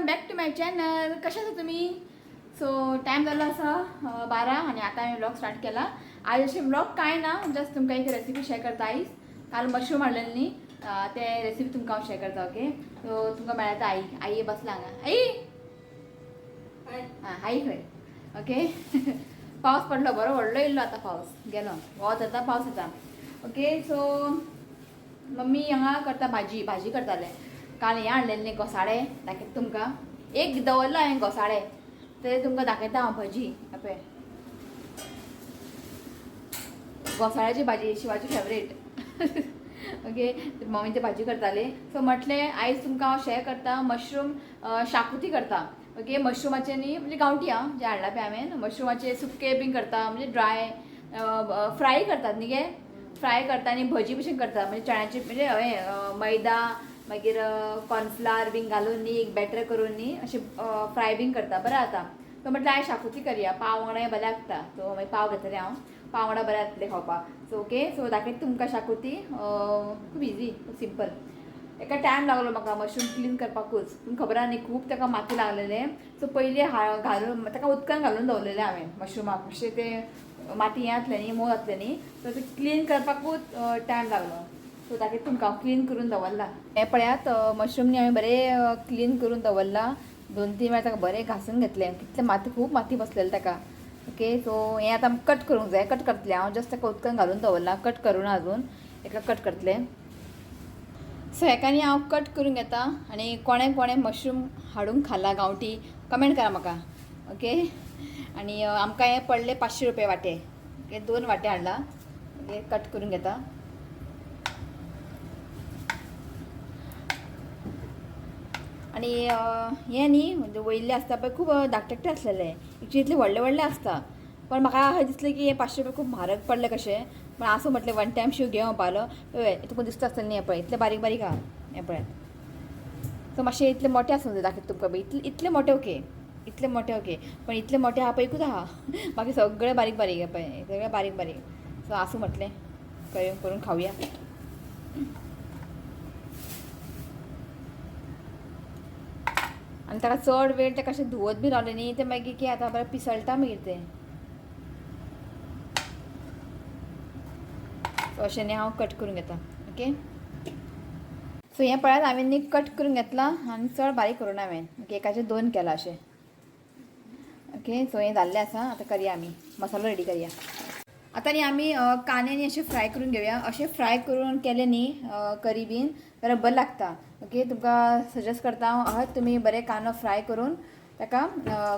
Welcome back to my channel. कशा आहात तुम्ही? सो टाइम झाला असा 12 आणि आता हांवें व्लॉग स्टार्ट केला. आज असे व्लॉग काय ना जस्ट तुमकां एक रेसिपी शेअर करता. आयज काल मशरूम हाडलेले न्ही ते रेसिपी तुमकां हांव शेअर करता. ओके, सो तुमकां मेळटा आई बसला हांगा. आई खंय? ओके. पावस पडलो बरो व्हडलो येयल्लो आतां पावस गेलो वोत येता पावस येता. ओके, सो मम्मी हांगा करता भाजी करताले. काल हें हाडलेलें न्ही घोसाळे दाखयता तुमकां. एक दवरलो हांवें घोसाळे ते तुमकां दाखयता हांव भाजी. पळय घोसाळ्याची भाजी शिवाची फेवरेट. ओके, मम्मी ते भाजी करताली. सो म्हटलें आयज तुमकां हांव शेअर करता मशरूम शाकुती करता. ओके, मशरूमाचे न्ही म्हणजे गांवठी हांव जे हाडला पळय हांवें मशरूमाचे सुक्के बीन करता म्हणजे ड्राय फ्राय करतात न्ही गे फ्राय करता आनी भजी भशेन करता म्हणजे चण्याची म्हणजे हांवें मैदा मागीर कॉर्नफ्लावर बीन घालून न्ही एक बॅटर करून न्ही अशें फ्राय बीन करता बरें जाता. तो म्हटल्यार आयज शाकुती करया पाव वांगडा बरें लागता. सो मागीर पाव घेतलें हांव पाव वांगडा बरें जातलें खावपाक. सो ओके, सो दाखयता तुमकां शाकुती खूब इजी सिंपल. एका टायम लागलो म्हाका मशरूम क्लीन करपाकूच. तुमकां खबर आहा न्ही खूब ताका माती लागलेले. सो पयलीं घालून ताका उदकान घालून दवरलेलें हांवें मशरूमाक अशें ते माती हें जातलें न्ही मोव जातलें न्ही सो ते क्लीन करपाकूच टायम लागलो. सो दाखयता तुमकां क्लीन करून दवरला. हे पळयात मशरूम न्ही हांवें बरें क्लीन करून दवरला. 2-3 वेळा ताका बरें घासून घेतलें. कितलें माती खूब माती बसलेली ताका. ओके, सो हें आतां कट करूंक जाय. कट करतलें हांव जस्ट ताका उदकान घालून दवरला. कट करून अजून एका कट करतलें. सो हेका न्ही हांव कट करून घेता आनी कोणें मशरूम हाडूंक खाला गांवठी कमेंट करा म्हाका. ओके, आनी आमकां हें पडलें 500 रुपया वाटे. ओके, 2 वाटे हाडला. ओके, कट करून घेता. आनी हें न्ही म्हणजे वयल्ले आसता पळय खूब धाकटे आसलेले एक्चुली इतले व्हडले आसता. पण म्हाका अशें दिसलें की हे 500 रुपया खूब म्हारग पडले कशें. पण आसूं म्हटलें वन टायम शो घेवं पावलो. तुका दिसता आसतलें न्ही हें पळय इतले बारीक बारीक आहा हें पळयात. सो मातशे इतले मोटे आसूं जाय दाखयता तुमकां पळय इतले मोटे ओके इतले मोटे ओके पण इतले मोटे आहा पळय एकूच आहा. बाकी सगळे बारीक बारीक हे पळय सगळे बारीक बारीक. सो आसूं म्हटलें करून खावया. आनी ताका चड वेळ ताका अशें धुवत बी रावलें न्ही तें मागीर कितें जाता बरें पिसळटा मागीर तें. सो अशें न्ही हांव कट करून घेता. ओके, सो हें पळयात हांवें न्ही कट करून घेतलां आनी चड बारीक करून हांवें ओके एकाचे 2 केला अशें. ओके, सो हें जाल्लें आसा. आतां करया आमी मसालो रेडी करया. आतां न्ही आमी कांदे न्ही अशें फ्राय करून घेवया. अशें फ्राय करून केले न्ही करी बीन जाल्यार बरें लागता. ओके, तुमकां सजेस्ट करता हांव हय तुमी बरें कांदो फ्राय करून ताका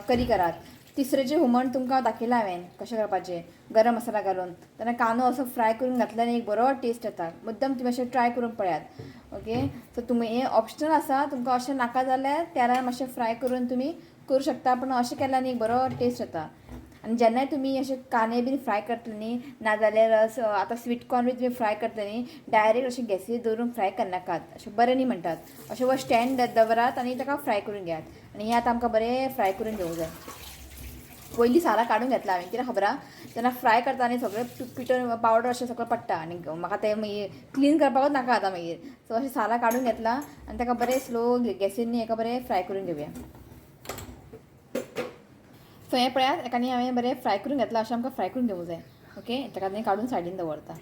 करी करात. तिसरेचें हुमण तुमकां दाखयलां हांवें कशें करपाचें गरम मसाला घालून. तेन्ना कांदो असो फ्राय करून घातल्यार एक बरो टेस्ट येता. मुद्दम तुमी अशें ट्राय करून पळयात. ओके, सो तुमी हें ऑप्शनल आसा. तुमकां अशें नाका जाल्यार तेलार मातशें फ्राय करून तुमी करूं शकता. पूण अशें केल्यार न्ही बरो टेस्ट येता. आनी जेन्नाय तुमी अशें कांदे बीन फ्राय करतले न्ही नाजाल्यार आतां स्वीट कॉर्न बी तुमी फ्राय करतले न्ही डायरेक्ट अशें गॅसीर दवरून फ्राय करनाकात. अशें बरें न्ही म्हणटात. अशें वर स्टँड दवरात आनी ताका फ्राय करून घेयात. आनी हें आतां आमकां बरें फ्राय करून घेवंक जाय. पयलीं सालां काडून घेतला हांवें कित्याक खबर आहा तेन्ना फ्राय करता आनी सगळें पिठो पावडर अशें सगळें पडटा आनी म्हाका तें मागीर क्लीन करपाकूच नाका आतां मागीर. सो अशें सालां काडून घेतलां आनी ताका बरें स्लो गॅसीर न्ही हेका बरें फ्राय करून घेवया. सो हें पळयात एका न्ही हांवें बरें फ्राय करून घेतलां. अशें आमकां फ्राय करून घेवंक जाय. ओके, ताका न्ही काडून सायडीन दवरता.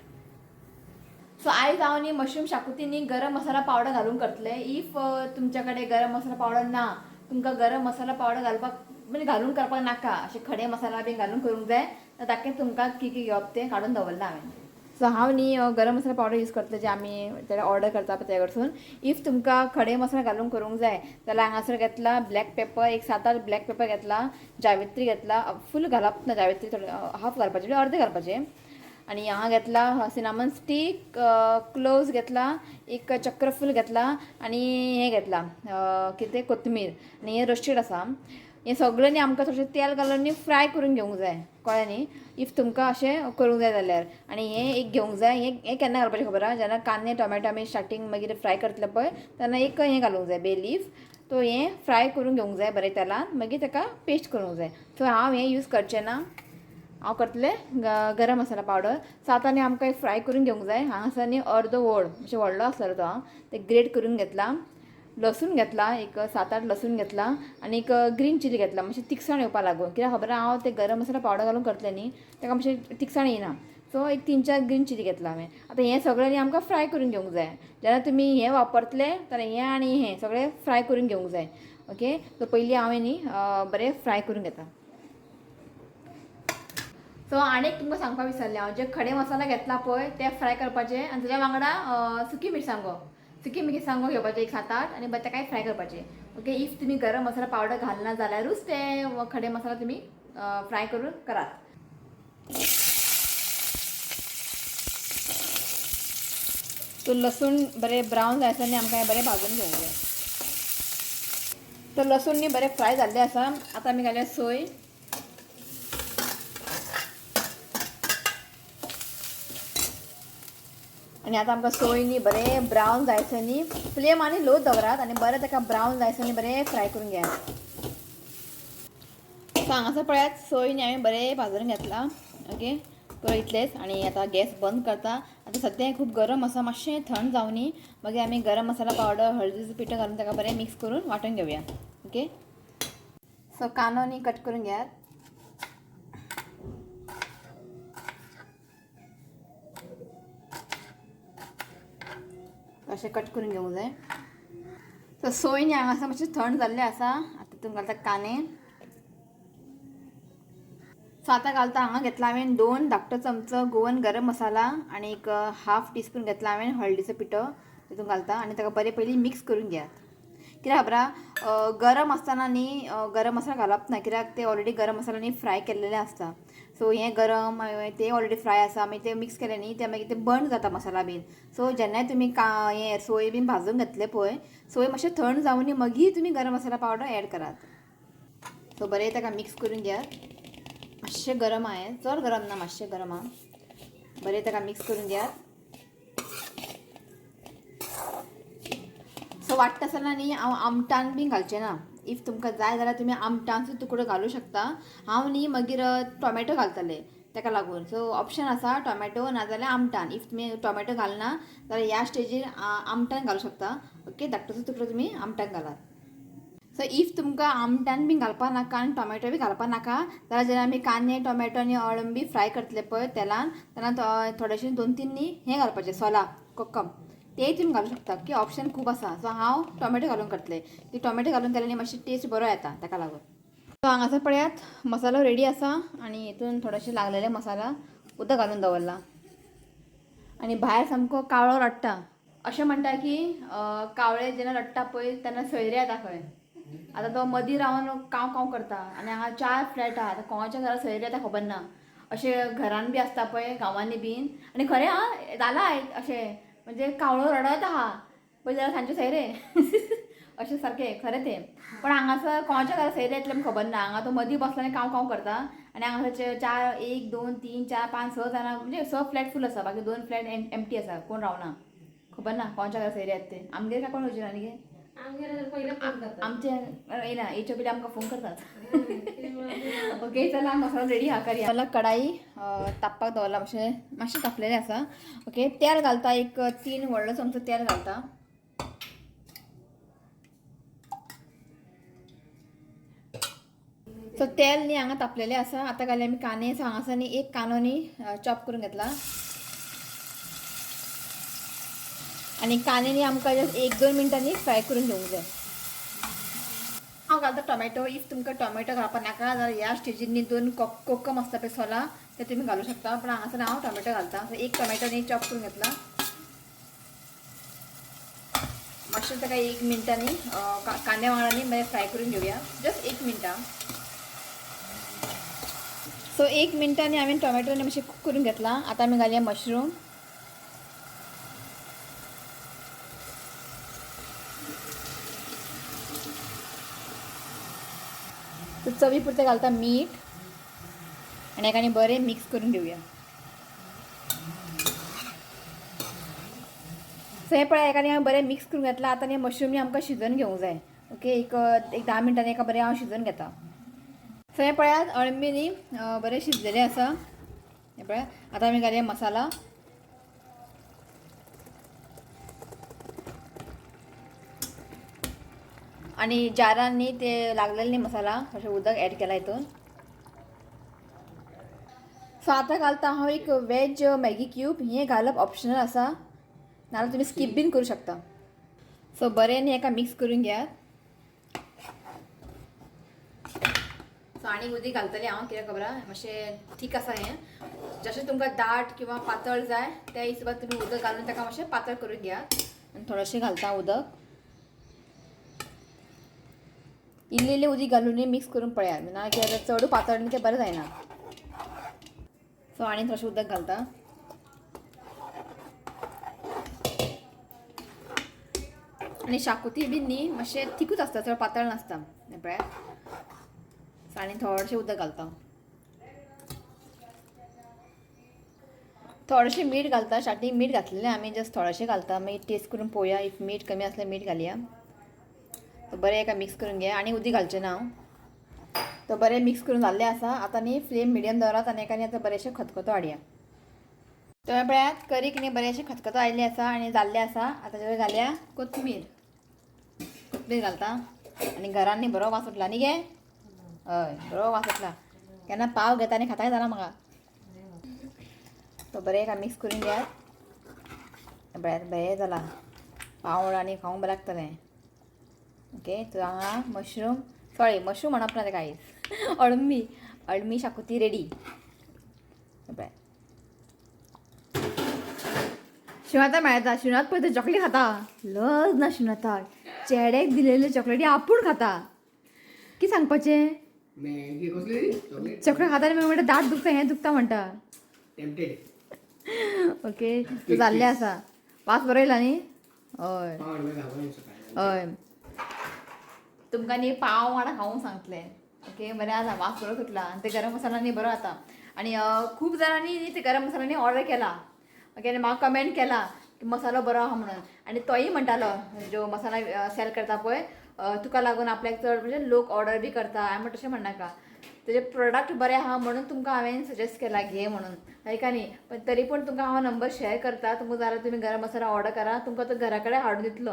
सो आयज हांव न्ही मशरूम शाकुती न्ही गरम मसाला पावडर घालून करतलें. इफ तुमच्या कडेन गरम मसाला पावडर ना तुमकां गरम मसाला पावडर घालपाक म्हणजे घालून करपाक नाका. अशें खडे मसाला बी घालून करूंक जाय. दाखयता तुमकां कितें घेवप तें काडून दवरलां हांवें. सो हांव न्ही गरम मसाला पावडर यूज करतलें जे आमी तें ऑर्डर करता पळय ते कडसून. इफ तुमकां खडे मसाला घालून करूंक जाय जाल्यार हांगासर घेतला ब्लॅक पेपर एक 7-8 ब्लॅक पेपर घेतला. जावित्री घेतला फूल घालप ना जावित्री थोडे हाफ घालपाचें अर्धे घालपाचें. आनी हांगा घेतला सिनामन स्टीक क्लोव्स घेतला एक चक्रफूल घेतला आनी हें घेतला कितें कोथमीर आनी हें रोस्टेड आसा. हें सगळें न्ही आमकां थोडें तेल घालून न्ही फ्राय करून घेवंक जाय कळ्ळें न्ही. इफ तुमकां अशें करूंक जाय जाल्यार आनी हें एक घेवंक जाय. हें केन्ना घालपाचें खबर आहा जेन्ना कांदे टोमॅटो आमी स्टार्टींग मागीर फ्राय करतले पळय तेन्ना एक हें घालूंक जाय बे लीफ. तो हें फ्राय करून घेवंक जाय बरें तेलान मागीर ताका पेस्ट करूंक जाय. सो हांव हें यूज करचें ना. हांव करतलें गरम मसाला पावडर. सो आतां न्ही आमकां फ्राय करून घेवंक जाय. हांगासर न्ही अर्दो व्हड अशें व्हडलो आसलो तो हांव ते ग्रेट करून घेतला. लसूण घेतला, एक 7-8 लसूण घेतला आणि एक ग्रीन चिली घेतला, म्हणजे तिखसाण येवपा लागून. कित्याक खबर हांव ते गरम मसाला पावडर घालून करतलें न्ही, ताका मातशें तिखसाण येना. सो एक 3-4 ग्रीन चिली घेतला हांवें. आतां हें सगळें न्ही आमकां फ्राय करून घेवंक जाय. जेन्ना तुमी हें वापरतले जाल्यार हें आनी हें सगळें फ्राय करून घेवंक जाय. ओके, सो पयलीं हांवें न्ही बरें फ्राय करून घेता. सो आनी एक तुमकां सांगपाक विसरलें हांव, जे खडे मसाला घेतला पळय ते फ्राय करपाचे आनी ताच्या वांगडा सुकी मिरसांगो घेवपाचे एक 7-8 आनी ताकाय फ्राय करपाचे. ओके, इफ तुमी गरम मसाला पावडर घालना जाल्यारूच ते खडे मसाला तुमी फ्राय करून करात. तो लसूण बरें ब्रावन जाय आसा आनी आमकां बरें भाजून घेवंक जाय. तर लसूण न्ही बरें फ्राय जाल्लें आसा. आतां आमी घालया सोय. आनी आतां आमकां सोय न्ही बरें ब्रावन जायसर न्ही फ्लेम आनी लो दवरात आनी बरें ताका ब्रावन जायसर न्ही बरें फ्राय करून घेयात. सो हांगासर पळयात सोय न्ही हांवें बरें भाजून घेतला. ओके, तो इतलेंच. आनी आतां गॅस बंद करता. आतां सद्या खूब गरम आसा, मातशें थंड जावं न्ही मागीर आमी गरम मसाला पावडर हळदीचो पिठो घालून ताका बरें मिक्स करून वांटून घेवया. ओके, सो कांदो न्ही कट करून घेयात. अशें कट करून घेवंक जाय. सो सोय न्ही हांगासर मातशें थंड जाल्लें आसा. आतां तितून घालता कांदे. सो आतां घालता हांगा घेतला हांवें 2 धाकटो चमचो गोवन गरम मसाला आनी एक हाफ टीस्पून घेतला हांवें हळदीचो पिठो तितून घालता आनी ताका बरें पयलीं मिक्स करून घेयात. कित्याक खबर गरम आसतना न्ही गरम मसाला घालप ना, कित्याक ते ऑलरेडी गरम मसाला न्ही फ्राय केल्लेले आसता. सो हें गरम ते ऑलरेडी फ्राय आसा मागीर ते मिक्स केले न्ही ते मागीर ते बंद जाता मसाला बीन. सो जेन्नाय तुमी हें सोय बीन भाजून घेतले पळय, सोय मातशें थंड जावं न्ही मागीर तुमी गरम मसाला पावडर एड करात. सो बरें ताका मिक्स करून घेयात. मातशें गरम आहा, चड गरम ना, मातशें गरम आहा. बरें ताका मिक्स करून घेयात. सो वाटता आसतना न्ही हांव आमटान बी घालचें ना. इफ तुमकां जाय जाल्यार तुमी आमटांचो तुकडो घालूं शकता. हांव न्ही मागीर टोमॅटो घालतलें ताका लागून. सो ऑप्शन आसा टोमॅटो नाजाल्यार आमटान. इफ तुमी टोमॅटो घालना जाल्यार ह्या स्टेजीर आमटान घालूं शकता. ओके, धाकटोसो तुकडो तुमी आमटान घालात. सो इफ तुमकां आमटान बी घालपा नाका आनी टोमॅटो बी घालपा नाका जाल्यार जेन्ना आमी कांदे टोमॅटो आनी अळम बी फ्राय करतले पळय तेलान, तेन्ना थोडेशें 2-3 न्ही हें घालपाचें सोला कोकम, तेय तुमी घालूं शकता. की ऑप्शन खूब आसा. सो हांव टोमॅटो घालून करतलें. ती टोमॅटो घालून केल्यार न्ही मातशी टेस्ट बरो येता ताका लागून. सो हांगासर पळयात मसालो रेडी आसा आनी हितून थोडेशें लागलेले मसाला उदक घालून दवरला आनी भायर सामको काळो रडटा. अशें म्हणटा की कावळे जेन्ना रडटा पळय तेन्ना सोयरे येता खंय. आतां तो मदीं रावन काव काव करता आनी हांगा 4 फ्लॅट आहा. आतां कोणाच्या घरा सोयरे येता खबर ना. अशें घरान बी आसता पळय गांवांनी बीन आनी खरें आं जाला अशें म्हणजे कावळो रडत आहा पळय जाल्यार सांजचे सोयरे अशें सारकें खरें तें. पण हांगासर कोणाच्या घरा सोयरे येतले म्हूण खबर ना. हांगा तो मदीं बसला आनी काव काव करता आनी हांगासर 4 1 2 3 4 5 6 जाणां म्हणजे 6 फ्लॅट फूल आसा. बाकी 2 फ्लॅट एम्प्टी आसा, कोण रावना. खबर ना कोणाच्या घरा सोयरे येत ते. आमगेर काय कोण वचना न्ही गे. आमचे येना हेच्या पयलीं आमकां फोन करतात. ओके, चला मसालो रेडी हा करया. मला कढाई तापपाक दवरला, मातशें तापलेलें आसा. ओके, तेल घालता एक 3 व्हडलो चमचो तेल घालता. सो तेल न्ही हांगा तापलेलें आसा. आतां घालया आमी कांदे. सो हांगासर न्ही एक कांदो न्ही चॉप करून घेतला आनी कांदे न्ही आमकां जस्ट 1-2 मिनटांनी फ्राय करून घेवंक जाय. हांव घालता टोमॅटो. इफ तुमकां टोमॅटो घालपा नाका जाल्यार ह्या स्टेजीर न्ही 2 कोकम आसता पळय सोला ते तुमी घालूं शकता. पण हांगासर हांव टोमॅटो घालता. सो एक टोमॅटो न्ही चॉप करून घेतला. मातशें ताका 1 मिनटांनी कांद्या वांगडा न्ही बरें फ्राय करून घेवया. जस्ट 1 मिनटां. सो 1 मिनटांनी हांवें टोमॅटो न्ही मातशें कूक करून घेतला. आतां आमी घालया मशरूम. सो चवी पुरतें घालता मीठ आनी हेका न्ही बरें मिक्स करून घेवया. सो हें पळय हेका न्ही हांवें बरें मिक्स करून घेतला. आतां न्ही मशरूम न्ही आमकां शिजोवन घेवंक जाय. ओके, एक 10 मिनटांनी एका बरें हांव शिजोवन घेता. सो हें पळयात अळमी न्ही बरें शिजलेलें आसा. हें पळयात. आतां आमी घालया मसाला. आणि जारांनी ते लागलेलं नाही मसाला अशें उदक ॲड केला हितून. सो आतां घालता हांव एक वेज मॅगी क्यूब. हें घालप ऑप्शनल आसा, नाजाल्यार तुमी स्कीप बीन करूं शकता. सो बरें न्ही एका मिक्स करून घेयात. सो आनी उदीक घालतलें हांव, कित्याक खबर आहा मातशें थीक आसा हें. जशें तुमकां दाट किंवा पातळ जाय त्या हिशोबान तुमी उदक घालून ताका मातशें पातळ करून घेयात. आनी थोडेंशें घालता उदक. इल्लें इल्लें उदीक घालून मिक्स करून पळयात, ना कित्याक चडू पातळ न्ही तें बरें जायना. सो आनी थोडेंशें उदक घालता. आनी शाकोती बीन न्ही मातशें थिकूच आसता, चड पातळ नासता. पळयात. सो आनी थोडेंशें उदक घालता. थोडेंशें मीठ घालता. स्टार्टींग मीठ घातलेलें आमी, जस्ट थोडेंशें घालता. मागीर टेस्ट करून पळोवया, इफ मीठ कमी आसल्यार मीठ घालया. तो बरें एका मिक्स करून घे आनी उदीक घालचें ना हांव. तो बरें मिक्स करून जाल्लें आसा. आतां न्ही फ्लेम मिडियम दवरात आनी एका न्ही आतां बरेंशें खतखतो हाडया. तुवें पळयात करीक न्ही बरेंशें खतखतो आयिल्लें आसा आनी जाल्लें आसा. आतां ताजेर घालया कोथमीर. कोथमीर घालता आनी घरान न्ही बरो वास सुटला न्ही गे. हय बरो वास सुटला. केन्ना पाव घेता आनी खाता जाणा म्हाका. तो बरें एका मिक्स करून घेयात. पळयात बरें जाला. पाव वांगडा आनी खावंक बरें लागतलें. ओके. सो हांगा मशरूम म्हणप ना तेका आयज. अळमी शाकोती रेडी. पळय शिवता मेळटा. शिवनाथ पळय ते चॉकलेट खाता. लज ना शिवनाथाक. चेड्याक दिलेले चॉकलेटी आपूण खाता. कितें सांगपाचें. चॉकलेट खाता आनी म्हणटा दाट दुखता हें दुखता म्हणटा. ओके. तूं जाल्लें आसा. वास बरो येयला न्ही. हय हय. तुमकां न्ही पाव वांगडा खावंक सांगतलें. ओके. बरें आसा. वास बरो सुटला आनी ते गरम मसाला न्ही बरो जाता. आनी खूब जाणांनी ते गरम मसाला न्ही ऑर्डर केला. ओके. आनी म्हाका कमेंट केला की मसालो बरो आहा म्हणून. आनी तोय म्हणटालो जो मसाला सेल करता पळय, तुका लागून आपल्याक चड म्हणजे लोक ऑर्डर बी करता. हांवें म्हणटा तशें म्हणनाका. तेजे प्रोडक्ट बरें आहा म्हणून तुमकां हांवें सजेस्ट केला घे म्हणून. काय न्ही. पण तरी पूण तुमकां हांव नंबर शेअर करता. तुमकां जाल्यार तुमी गरम मसाला ऑर्डर करा. तुमकां तो घरा कडेन हाडून दितलो.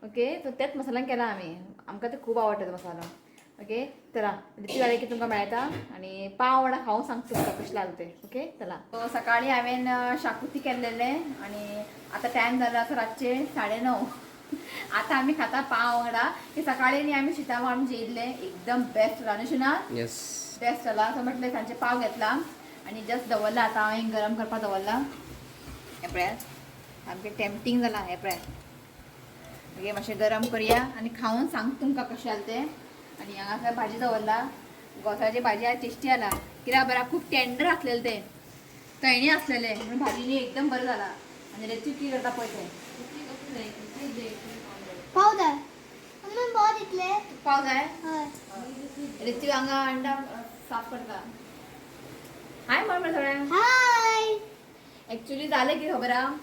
ओके. सो तेच मसाल्यान केला आमी. आमकां ते खूब आवडटा तो मसालो. ओके. चला रिती जालें की तुमकां मेळटा आनी पाव वांगडा खावंक सांगता तुमकां कशें लागलें तें. ओके. चला. सो सकाळीं हांवें शाकुती केल्लेलें आनी आतां टायम जालो आसा रातचे 9:30. आतां आमी खाता पाव वांगडा. की सकाळीं न्ही आमी शिता वांगडा जेयल्ले. एकदम बेस्ट जाला न्ही शिवनाथ. बेस्ट जाला. सो म्हटलें सांजचे पाव घेतला आनी जस्ट दवरला. आतां हांवें गरम करपाक दवरला. हें पळयात सामकें टेम्पटींग जाला. हें पळयात. ओके. मातशें गरम करया आनी खावन सांग तुमकां कशें जालें तें. आनी हांगासर भाजी दवरला. घोसाळ्याची भाजी आज टेस्टी जाला. कित्याक बरं खूब टेंडर आसलेलें तें. तळणी आसलेलें म्हणून भाजी न्ही एकदम बरें जाला. आनी रेसिपी करता पळय तें. पाव जाय. पाव जाय. रेसिपी हांगा अंडा साफ करता. हाय म्हणून थोड्या. हाय. एक्चुली जालें कितें खबर आहा.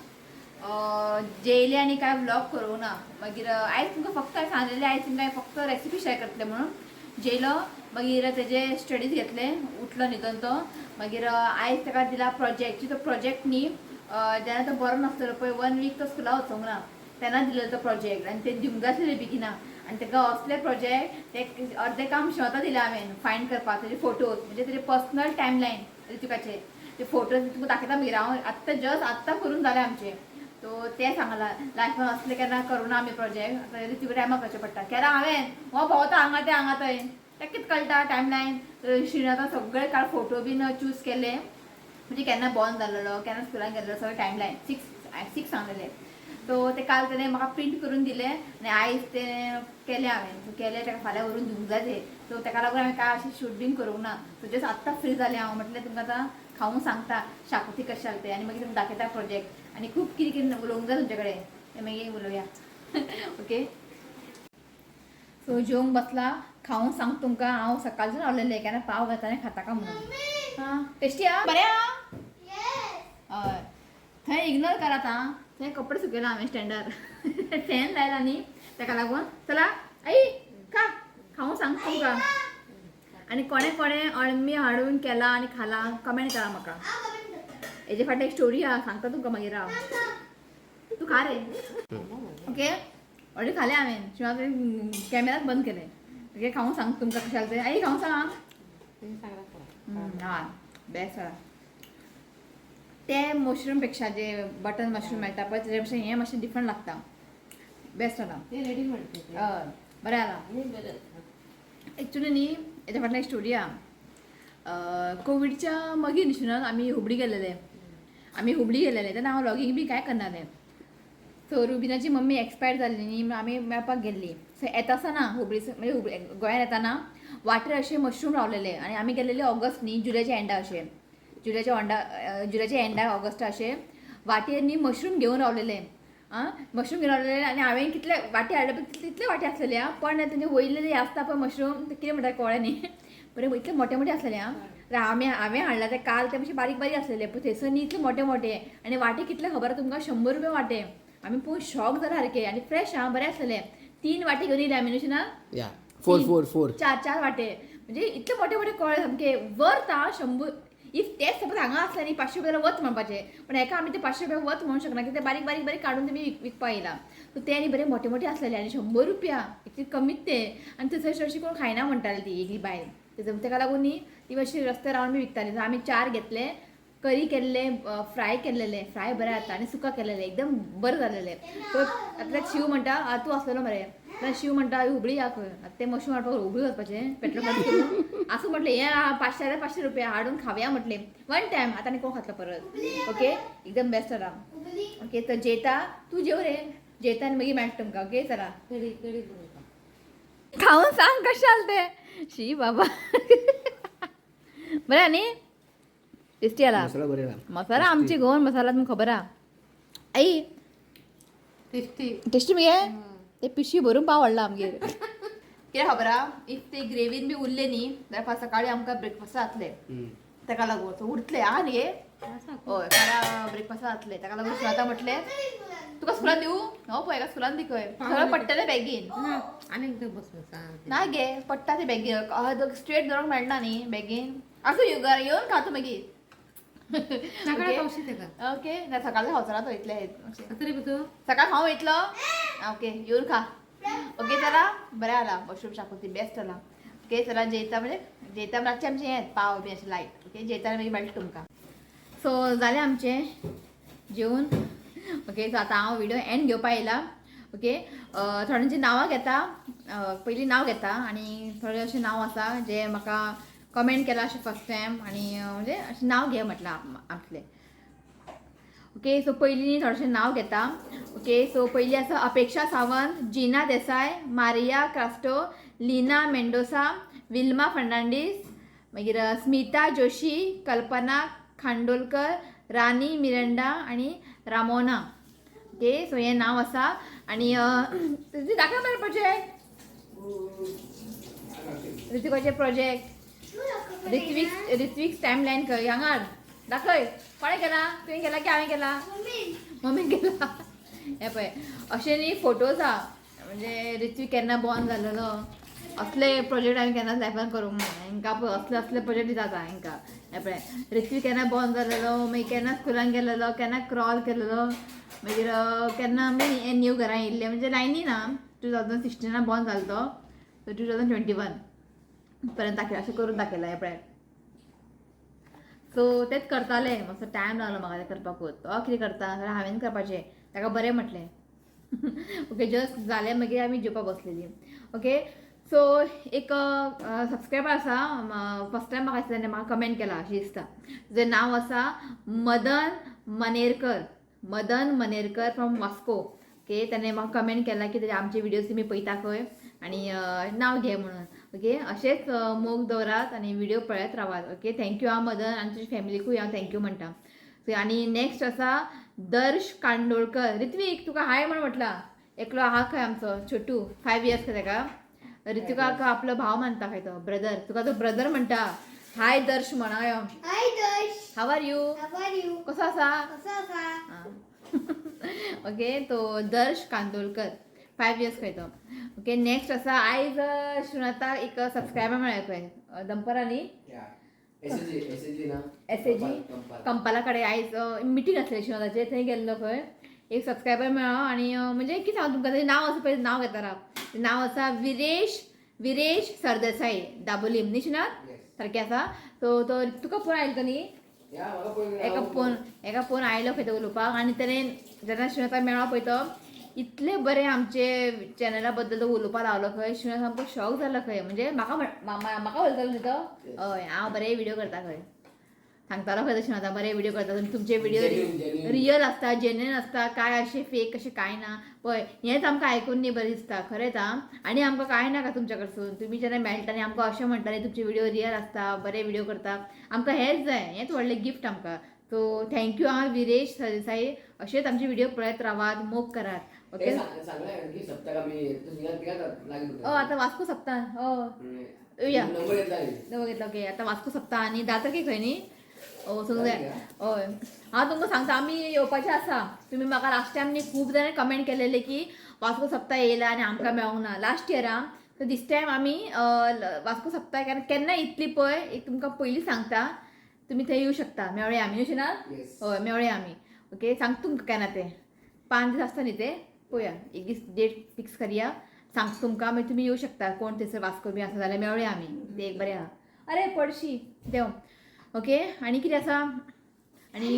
जेयले आनी काय व्लॉग करूं ना. मागीर आयज तुमकां फक्त हांवें सांगलेलें आयज तुमकां फक्त रेसिपी शेअर करतलें म्हणून. जेयलो मागीर तेजे स्टडीज घेतले. उठलो न्हिदोन तो. मागीर आयज ताका दिला प्रोजेक्ट. तो प्रोजेक्ट न्ही जेन्ना तो बरो नासतलो पळय 1 वीक तो स्कुलाक वचोंक ना तेन्ना दिलेलो तो प्रोजेक्ट. आनी ते दिवंक जाय आसलेले बेगिना. आनी ताका असले प्रोजेक्ट ते अर्दें काम शिंवता दिलें हांवें फायंड करपाक. तेजे फोटोज म्हणजे तेजे पर्सनल टायमलायन ऋतुकाचे ते फोटोज तुमकां दाखयता मागीर. हांव आत्तां करून जालें आमचें. तो तें सांगला लायफान असलें केन्ना करूना आमी प्रोजेक्ट. आतां ऋतुका टायमार करचें पडटा. केला हांवें हो भोंवता हांगा तें हांगा थंय. ताका कितें कळटा टायमलायन. श्रीनाथान सगळे काळ फोटो बीन चूज केले. म्हणजे केन्ना बॉर्न जाल्लो केन्ना स्कुलान गेल्लो सगळें टायमलायन 6 सांगलेलें. सो ते काल तेणें म्हाका प्रिंट करून दिलें आनी आयज तें केलें हांवें. केलें ताका फाल्यां व्हरून दिवंक जाय तें. सो ताका लागून हांवें काय अशें शूट बीन करूंक ना. सो जस्ट आत्तां फ्री जालें हांव. म्हटलें तुमकां आतां खावंक सांगता शाकोती कशें जालें तें. आनी मागीर तुमकां दाखयता प्रोजेक्ट. आनी खूब कितें कितें उलोवंक जाय तुमचे कडेन तें मागीर उलोवया. ओके. सो जेवंक बसला. खावंक सांग तुमकां. हांव सकाळच्यान रावलेलें केन्ना पाव घेता आनी खाता काय म्हणून. हां टेस्टी आहा. बरें आहा. हय थंय इग्नोर करात आं. थंय कपडे सुकयला हांवें स्टँडार. फॅन लायला न्ही ताका लागून. चला आई खा. खावंक सांग तुमकां. आनी कोणें कोणें अळमी हाडून केला आनी खाला कमेंट करा म्हाका. हेजे फाटल्यान एक स्टोरी आहा सांगता तुमकां मागीर हांव. तूं खा रे. ओके. ऑलरेडी खाले हांवें शिवाय कॅमेराच बंद केले ओके खाऊन सांग तुमकां कशें जालें तें आई खाऊन सांग हय बेस्ट आसा ते मशरूम पेक्षा जे बटन मशरूम मेळटा पळय तेजे पेक्षा हें मातशें डिफरंट लागता बेस्ट आसा हय बरें आसा एक्चुली न्ही हेच्या फाटल्यान एक स्टोरी आहा कोविडच्या मागीर न्ही आमी हुबळी गेलेले तेन्ना हांव लॉगिंग बी कांय करनालें सो रुबिनाची मम्मी एक्सपायर जाल्ली न्ही आमी मेळपाक गेल्ली सो येता आसतना म्हणजे गोंयांत येताना वाटेर अशे मशरूम रावलेले आनी आमी गेलेले ऑगस्ट न्ही जुलयाच्या एंडा अशे जुलयाच्या एंडाक ऑगस्टा अशे वाटेर न्ही मशरूम घेवन रावलेले मशरूम घेवन रावलेले आनी हांवें कितले वाटे हाडले तितले वाटे आसलेले पण तेंचे वयले जे आसता पळय मशरूम ते कितें म्हणटा कळ्ळें न्ही बरें इतले मोटे मोटे आसलेले हांवें हाडला ते काल ते मातशे बारीक बारीक आसलेले पूण थंयसर न्ही इतले मोटे मोटे आनी वाटे कितले खबर आसा तुमकां 100 रुपया वाटे आमी पळोवन शॉक जाला सारके आनी फ्रेश बरें आसलेले 3 वाटे घेवन येयले आमी न्ही ना 4 वाटे म्हणजे इतले मोटे मोटे कळ्ळे सामके वर्थ 100 इफ तेच सपोज हांगा आसले न्ही 500 रुपया वत म्हणपाचे पण हेका आमी ते 500 रुपया वत म्हणूंक शकना की ते बारीक बारीक बारीक काडून तुमी विकपा येयला सो ते न्ही बरे मोटे मोटे आसलेले आनी 100 रुपया इतले कमीच ते आनी थंयसर चडशी कोण खायना म्हणटाली ती एकली बायल तेका लागून न्ही ती मातशी रस्त्यार रावन बी विकताली सो आमी 4 घेतले करी केल्ले फ्राय केल्लेले फ्राय बरें जाता आनी सुका केल्लेले एकदम बरें जाल्लेले सो आतां शिव म्हणटा तूं आसलेलो मरे शिव म्हणटा हुबळी या खंय ते मशरूम हाडपाक हुबळी वचपाचें पेट्रोल खर्च करून असं म्हटलें हें 500 रुपया हाडून खावया म्हटलें वन टायम आतां आनी कोण खातलो परत ओके एकदम बेस्ट जाला ओके तर जेता तूं जेव रे जेता आनी मागीर मेळटा तुमकां ओके चला खावन सांग कशें जालें तें शी बाबा बरें न्ही टेस्टी आला मसाला आमची गोवन मसाला तुमकां खबर आहा आई टेस्टी मगे ते पिशवी भरून पाव हाडला आमगेर कितें खबर आहा इफ ते ग्रेवीन बी उरले न्ही जाल्यार सकाळीं आमकां ब्रेकफास्ट जातले ताका लागून सो उरतले आहा न्ही हय फाल्यां ब्रेकफास्ट जातले ताका लागून सुवाता म्हटलें तुका स्कुलान दिवू हो पळय एका स्कुलान दी खंय सगळें पडटलें बॅगीन ना गे पडटा ते बॅगीन स्ट्रेट धरूंक मेळना न्ही बॅगीन आसूं येवन खा तूं मागीर ओके सकाळचो खावचो तो इतले सकाळ खावं वयतलो ओके येवन खा ओके चला बरें जाला मशरूम शाकोती बेस्ट जाला ओके चला जेयता म्हणजे जेयता रातचें आमचें हें पाव बी अशें लायट ओके जेयता मागीर मेळटा तुमकां सो जालें आमचें जेवून ओके सो आतां हांव व्हिडिओ एंड घेवपा येयला ओके थोड्यांची नांवां घेता पयलीं नांव घेता आनी थोडे अशें नांव आसा जे म्हाका कमेंट केला अशें फर्स्ट टायम आनी म्हणजे अशें नांव घे म्हटलें आपलें ओके सो पयलीं थोडेशें नांव घेता ओके सो पयलीं आसा अपेक्षा सावंत जिना देसाय मारिया क्रास्टो लिना मेंडोसा विल्मा फर्नांडीस मागीर स्मिता जोशी कल्पना खांडोलकर रानी मिरंडा आनी रामोना ओके सो हें नांव आसा आनी दाखय मरे प्रोजेक्ट ऋतिकाचे प्रोजेक्ट रित्विक्स टाइम लायन खंय हांगा दाखय कोणें केला तुवें केला की हांवें केला मम्मीन केला हे पळय अशें न्ही फोटोज आहा म्हणजे रित्वीक केन्ना बॉर्न जाल्लो असले प्रोजेक्ट हांवें केन्नाच लायफान करूंक ना हांकां पळय असले प्रोजेक्ट दितात हांकां हे पळय रित्वीक केन्ना बॉर्न जाल्लो मागीर केन्ना स्कुलान गेलेलो केन्ना क्रॉल केलेलो मागीर केन्ना आमी न्यू घरां येयल्ले म्हणजे लायनी ना 2016 बॉर्न जालो तो 2021 पर्यंत दाखयला अशें करून दाखयला हे पळय सो तेच करताले मातसो टायम लागलो म्हाका तें करपाकूच तो कितें करता जाल्यार हांवें करपाचें ताका बरें म्हटलें ओके जस्ट जालें मागीर आमी जेवपाक बसलेलीं ओके सो एक सबस्क्रायबर आसा फर्स्ट टायम म्हाका दिसता म्हाका कमेंट केला अशें दिसता जें नांव आसा मदन मनेरकर फ्रॉम वास्को ओके ताणें म्हाका कमेंट केला की आमचे विडियोज तुमी पळयता खंय आनी नांव घे म्हणून ओके अशेंच मोग दवरात आनी व्हिडिओ पळयत रावात ओके थँक्यू हांव मदन आनी तुज्या फॅमिलीकूय हांव थँक्यू म्हणटा आनी नेक्स्ट आसा दर्श कांडोळकर रित्वीक तुका हाय म्हण म्हटला एकलो आहा खंय आमचो छोटू 5 इयर्स खंय ताका रित्विकाक आपलो भाव मानता खंय तो ब्रदर तुका तो ब्रदर म्हणटा हाय दर्श म्हणा हाय दर्श हाव आर यू कसो आसा ओके तो दर्श कांदोळकर 5 इयर्स खंय तो ओके नेक्स्ट आसा आयज श्रुनाता एक सबस्क्रायबर मेळ्ळे खंय दंपरा न्ही एस ए जी कंपाला कडेन आयज मिटींग आसलेली श्रुनाताचेर थंय गेल्लो खंय एक सबस्क्रायबर मेळ्ळो आणि म्हणजे कितें हांव तुमकां तेजें नांव आसा पळय नांव घेता राव नांव आसा विरेश सरदेसाई दाबोलीम न्ही श्रीनाथ सारकें आसा सो तो तुका फोन आयलो तो न्ही एका फोन आयलो खंय तो उलोवपाक आनी तेणें जेन्ना श्रीनाथाक मेळ्ळो पळय तो इतले बरे आमचे चॅनला बद्दल तो उलोवपाक लागलो खंय श्रीनाथ सामको शॉक जालो खंय म्हणजे म्हाका उलयतालो न्ही तो हय हांव बरे व्हिडिओ करता खंय सांगतालो खंय तशें आतां बरे व्हिडिओ करता तुमचे व्हिडिओ रियल आसता जेन्युइन आसता काय अशें फेक अशें कांय ना पळय हेंच आमकां आयकून न्ही बरें दिसता खरेंच आं आनी आमकां कांय नाका तुमच्या कडसून तुमी जेन्ना मेळटाले आमकां अशें म्हणटाले तुमचे व्हिडिओ रियल आसता बरे व्हिडिओ करता आमकां हेंच जाय हेंच व्हडलें गिफ्ट आमकां सो थँक्यू आं विरेश सरदेसाई अशेंच आमचे व्हिडिओ पळयत रावात मोग करात ओके आतां वास्को सप्ताह या घेतला ओके आतां वास्को सप्ताह आनी 10 तारखेक खंय न्ही सांगूंक जाय हय हांव तुमकां सांगता आमी येवपाचें आसा तुमी म्हाका लास्ट टायम न्ही खूब जाणां कमेंट केलेले की वास्को सप्ताह येयला आनी आमकां मेळोंक ना लास्ट इयरा सो दीस टायम आमी वास्को सप्ताह केन्ना येतली पळय एक तुमकां पयलीं सांगता तुमी थंय येवं शकता मेवळ्या आमी अशें ना हय मेवळ्या आमी ओके सांगता तुमकां केन्ना तें 5 दीस आसता न्ही ते पळोवया एक दीस डेट फिक्स करया सांगता तुमकां मागीर तुमी येवं शकता कोण थंयसर वास्को बी आसा जाल्यार मेवळ्या आमी तें एक बरें आहा अरे पडशी देव ओके आनी कितें आसा आनी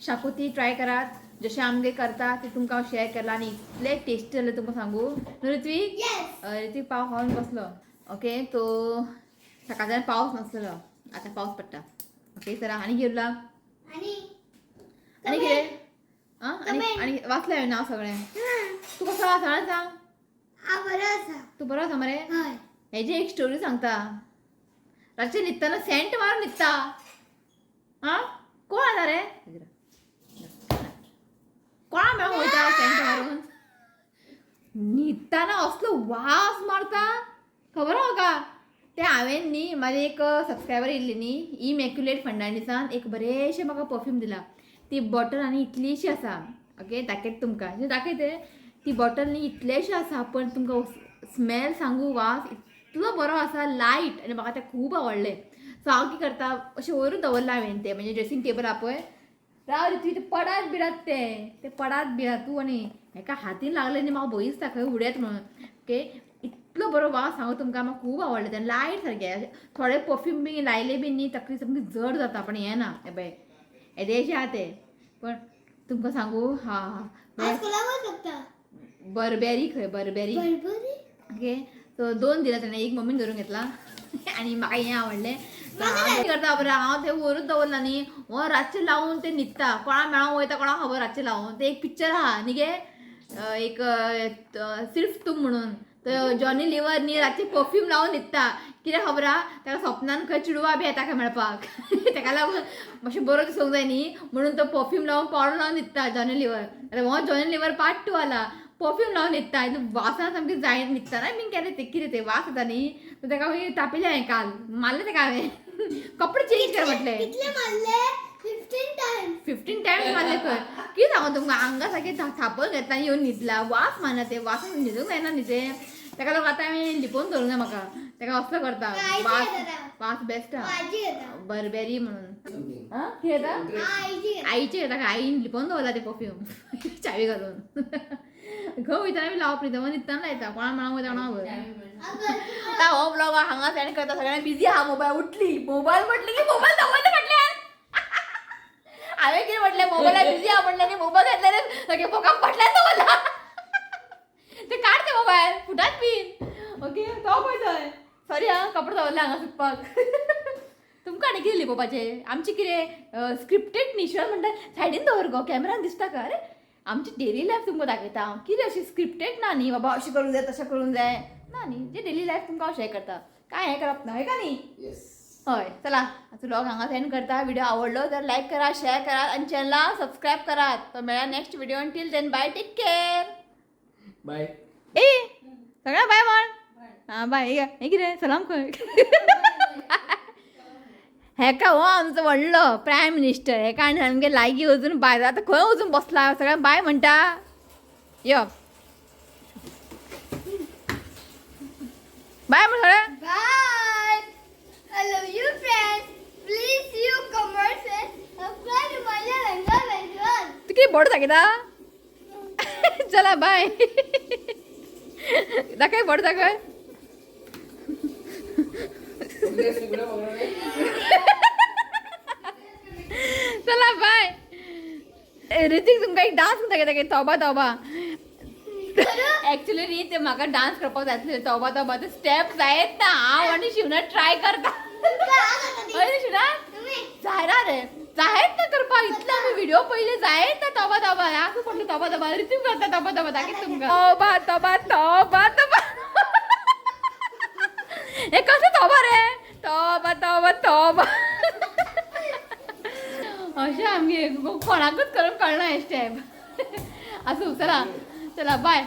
शाकोती ट्राय करात जशें आमगे करता ते तुमकां हांव शेअर केलां आनी इतले टेस्टी जाले तुमकां सांगू न्हू ऋत्वीक पाव खावन बसलो ओके तो सकाळच्यान पावस नासलेलो आतां पावस पडटा ओके सर आनी कितें उरलां आनी कितें आं आनी वाचलें हांवें नांव सगळें तूं कसो आसा सांग तूं बरो आसा मरे हेजी एक स्टोरी सांगता रातचें न्हिदतना सेंट मारून न्हिदता आं कोण आसा रे कोणा मेळोंक वयता सेंट मारून न्हिदतना असलो वास मारता खबर आहा म्हाका ते हांवें न्ही म्हाजी एक सबस्क्रायबर येयल्ली न्ही इमॅक्युलेट फर्नांडीसान एक बरेंशें म्हाका परफ्यूम दिला ती बॉटल आनी इतलीशी आसा ओके दाखयता तुमकां दाखय ते ती बॉटल न्ही इतलेशी आसा पण तुमकां स्मेल सांगू वास इतलो बरो आसा लायट आनी म्हाका तें खूब आवडलें सो हांव कितें करता अशें वयर दवरलां हांवें तें म्हणजे ड्रेसींग टेबल आहा पळय राव रे तुवें ते पडात बिडात ते पडात बिडात तूं आनी हेका हातीन लागलें न्ही म्हाका भंय दिसता खंय उडयत म्हणून ओके इतलो बरो वास सांगू तुमकां म्हाका खूब आवडलें तें लायट सारकें थोडे परफ्यूम बी लायले बी न्ही तकली सामकी जड जाता पण हें ना हें पळय येदेशें आहा तें पण तुमकां सांगू हा बरबेरी खंय बरबेरी ओके सो 2 दिला ताणें एक मम्मीन धरून घेतला आनी म्हाका हें आवडलें हांव करता बरें हांव तें वरूच दवरला न्ही हो रातचें लावून तें न्हिदता कोणा मेळोंक वयता कोणाक खबर रातचें लावून तें एक पिक्चर आहा न्ही गे एक सिर्फ तुम म्हणून तो जॉनी लिवर न्ही रातची परफ्यूम लावन न्हिदता कित्याक खबर आहा ताका सपनान खंय चेडवा बी येता खंय मेळपाक ताका लागून मातशें बरो दिसूंक जाय न्ही म्हणून तो परफ्यूम लावन पावडर लावन न्हिदता जॉनी लिवर आतां हो जॉनी लिवर पार्ट 2 आला परफ्यूम लावन न्हिदता वासान सामकी जाय न्हिदता ना बीन केलें तें कितें तें वास येता न्ही सो ताका मागीर तापयलें हांवें काल मारलें ताका हांवें कपडे चेंज कर म्हटलें 15 टायम्स मारले खंय कितें सांगू तुमकां आंगा सारकें थापल घेतला येवन न्हिदला वास मारना तें वासान न्हिदूंक जायना न्ही तें ताका लागून आतां हांवें लिपोवन दवरूंक जाय म्हाका ताका असलो करता वास बेस्ट आहा बरबेरी म्हणून आं कितें येता आईचे ताका आईन लिपोवन दवरला तें परफ्यूम चावी घालून खंय वयताना बी लावप न्ही तें न्हिदताना लायता कोणा मेळोंक वयता कोणा आतां हो ब्लॉग हांगा सेंड करता सगळ्यांक बिजी आहा मोबायल उठली मोबायल म्हटलें की मोबायल दवरता म्हटल्यार हांवें कितें म्हटलें मोबायलार बिजी आहा म्हटलें न्ही मोबायल घेतलें सगळें पोकाक फाटल्यान दवरला ते काड ते मोबायल फुटात बीन ओके तो पळय थंय सॉरी आं कपडे दवरले हांगा सुकपाक तुमकां आनी कितें लिपोवपाचें आमचें कितें स्क्रिप्टेड न्ही शिवाय म्हणटा सायडीन दवर गो कॅमेरान दिसता का अरे आमची डेली लायफ तुमकां दाखयता कितें अशें स्क्रिप्टेड ना न्ही बाबा अशें करूंक जाय तशें करूंक जाय ना न्ही जे डेली लायफ तुमकां हांव शेअर करता काय हें करप ना हय का न्ही हय चला आजचो व्लॉग हांगा सेंड करता व्हिडिओ आवडलो तर लायक करा शेअर करा आनी चॅनला सबस्क्रायब करात तो मेळ्या next video till then bye take care bye ए सगळ्या बाय म्हण हां बाय हे कितें सलाम खंय हेका हो आमचो व्हडलो प्रायम मिनिस्टर हेका आनी आमगे लागीं वचून बाय आतां खंय वचून बसला सगळ्यांक बाय म्हणटा यो बाय म्हण सगळ्या Bye. I love you, friends. Please see you, commerce, and subscribe to my channel. तू कितें बड दाखयता चला बाय दाखय बोट दाखय चला बाय ऋतिक तुमकां एक डान्स म्हणटा कितें तोबा तोबा ऍक्च्युली न्ही ते म्हाका डान्स करपाक जाय आसले तोबा तोबा ते स्टेप जायत ना हांव आनी शिवना ट्राय करता अरे शिवना जायना रे जायत ना करपाक इतलो आमी व्हिडिओ पयले जायत ना तोबा तोबा असं पडलो तोबा तोबा ऋतिक करता तोबा तोबा दाखयत तुमकां तोबा तोबा तोबा तोबा हे कसं तोबा रे तोबा तोबा तोबा अशें आमगे कोणाकूच करूंक कळना हे स्टेप असो चला चला बाय